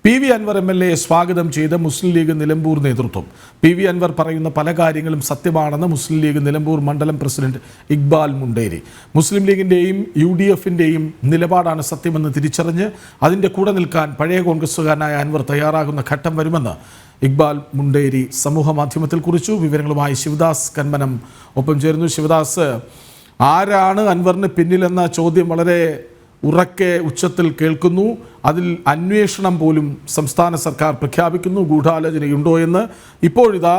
PV Anwar MLA സ്വാഗതം ചെയ്ത മുസ്ലിം league Nilambur നേതൃത്വം. PV Anwar പറയുന്ന പല കാര്യങ്ങളും സത്യമാണെന്ന് മുസ്ലിം ലീഗ് നിലമ്പൂർ മണ്ഡലം പ്രസിഡന്റ് ഇക്ബാൽ മുണ്ടേരി. മുസ്ലിം ലീഗിന്റെയും UDFന്റെയും നിലപാടാണ് സത്യമെന്ന് തിരിച്ചറിഞ്ഞ് അതിന്റെ കൂടെ നിൽക്കാൻ പഴയ കോൺഗ്രസുകാരനായ അൻവർ തയ്യാറാകുന്ന ഘട്ടം വരുമെന്ന് ഇക്ബാൽ മുണ്ടേരി സമൂഹ മാധ്യമത്തിൽ കുറിച്ചു. വിവരങ്ങളുമായി ശിവദാസ് കന്മനം ഒപ്പം ചേരുന്നു. ശിവദാസ്, ആരാണ് അൻവറിന് പിന്നിലെന്ന ചോദ്യം വളരെ ഉറക്കെ ഉച്ചത്തിൽ കേൾക്കുന്നു. അതിൽ അന്വേഷണം പോലും സംസ്ഥാന സർക്കാർ പ്രഖ്യാപിക്കുന്നു. ഗൂഢാലോചനയുണ്ടോ എന്ന് ഇപ്പോഴിതാ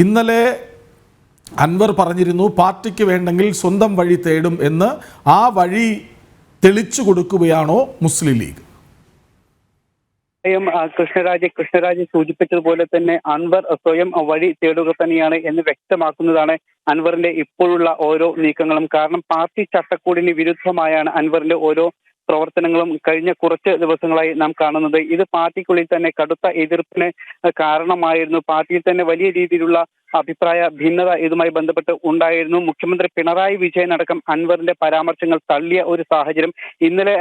ഇന്നലെ അൻവർ പറഞ്ഞിരുന്നു പാർട്ടിക്ക് വേണ്ടെങ്കിൽ സ്വന്തം വഴി തേടും എന്ന്. ആ വഴി തെളിച്ചു കൊടുക്കുകയാണോ മുസ്ലിം ലീഗ്? കൃഷ്ണരാജ് സൂചിപ്പിച്ചതുപോലെ തന്നെ അൻവർ സ്വയം വഴി തേടുക തന്നെയാണ് എന്ന് വ്യക്തമാക്കുന്നതാണ് അൻവറിന്റെ ഇപ്പോഴുള്ള ഓരോ നീക്കങ്ങളും. കാരണം പാർട്ടി ചട്ടക്കൂടിന് വിരുദ്ധമായാണ് അൻവറിന്റെ ഓരോ പ്രവർത്തനങ്ങളും കഴിഞ്ഞ കുറച്ച് ദിവസങ്ങളായി നാം കാണുന്നത്. ഇത് പാർട്ടിക്കുള്ളിൽ തന്നെ കടുത്ത എതിർപ്പിന് കാരണമായിരുന്നു. പാർട്ടിയിൽ തന്നെ വലിയ രീതിയിലുള്ള അഭിപ്രായ ഭിന്നത ഇതുമായി ബന്ധപ്പെട്ട് ഉണ്ടായിരുന്നു. മുഖ്യമന്ത്രി പിണറായി വിജയൻ അടക്കം അൻവറിന്റെ പരാമർശങ്ങൾ തള്ളിയ ഒരു സാഹചര്യം ഇന്നലെ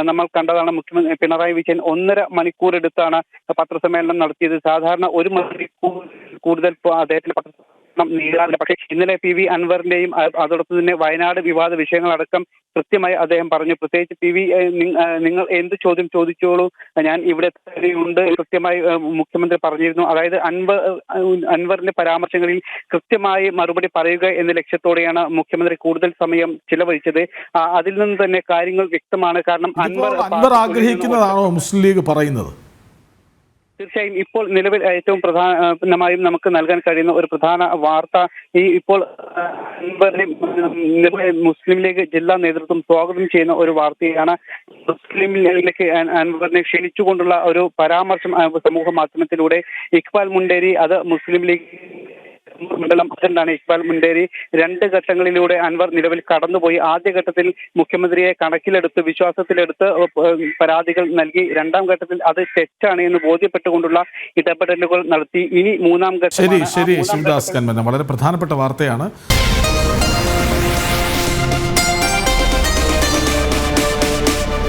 നമ്മൾ കണ്ടതാണ്. മുഖ്യമന്ത്രി പിണറായി വിജയൻ 1.5 മണിക്കൂർ എടുത്താണ് പത്രസമ്മേളനം നടത്തിയത്. സാധാരണ 1 മണിക്കൂർ കൂടുതൽ അദ്ദേഹത്തിന്റെ നീളാറില്ല. പക്ഷേ ഇന്നലെ PV അൻവറിന്റെയും അതോടൊപ്പം തന്നെ വയനാട് വിവാദ വിഷയങ്ങളടക്കം കൃത്യമായി അദ്ദേഹം പറഞ്ഞു. പ്രത്യേകിച്ച് PV നിങ്ങൾ എന്ത് ചോദ്യം ചോദിച്ചോളൂ, ഞാൻ ഇവിടെ തന്നെയുണ്ട് കൃത്യമായി മുഖ്യമന്ത്രി പറഞ്ഞിരുന്നു. അതായത് അൻവറിന്റെ പരാമർശങ്ങളിൽ കൃത്യമായി മറുപടി പറയുക എന്ന ലക്ഷ്യത്തോടെയാണ് മുഖ്യമന്ത്രി കൂടുതൽ സമയം ചിലവഴിച്ചത്. അതിൽ നിന്ന് തന്നെ കാര്യങ്ങൾ വ്യക്തമാണ്. കാരണം അൻവർ ആഗ്രഹിക്കുന്നതാണോ മുസ്ലിം ലീഗ് പറയുന്നത്? തീർച്ചയായും ഇപ്പോൾ നിലവിൽ ഏറ്റവും പ്രധാനമായും നമുക്ക് നൽകാൻ കഴിയുന്ന ഒരു പ്രധാന വാർത്ത ഇപ്പോൾ മുസ്ലിം ലീഗ് ജില്ലാ നേതൃത്വം സ്വാഗതം ചെയ്യുന്ന ഒരു വാർത്തയാണ്. മുസ്ലിം ലീഗിലേക്ക് അൻവറിനെ ക്ഷണിച്ചുകൊണ്ടുള്ള ഒരു പരാമർശം സമൂഹ മാധ്യമത്തിലൂടെ ഇക്ബാൽ മുണ്ടേരി, അത് മുസ്ലിം ലീഗ് മണ്ഡലം പ്രസിഡന്റാണ് ഇക്ബാൽ മുണ്ടേരി. 2 ഘട്ടങ്ങളിലൂടെ അൻവർ നിലവിൽ കടന്നുപോയി. ആദ്യഘട്ടത്തിൽ മുഖ്യമന്ത്രിയെ കണക്കിലെടുത്ത് വിശ്വാസത്തിലെടുത്ത് പരാതികൾ നൽകി. 2ാം ഘട്ടത്തിൽ അത് തെറ്റാണ് എന്ന് ബോധ്യപ്പെട്ടുകൊണ്ടുള്ള ഇടപെടലുകൾ നടത്തി. ഇനി 3ാം ഘട്ടം. ശരി ശിവദാസ് കന്മനം, വളരെ പ്രധാനപ്പെട്ട വാർത്തയാണ്.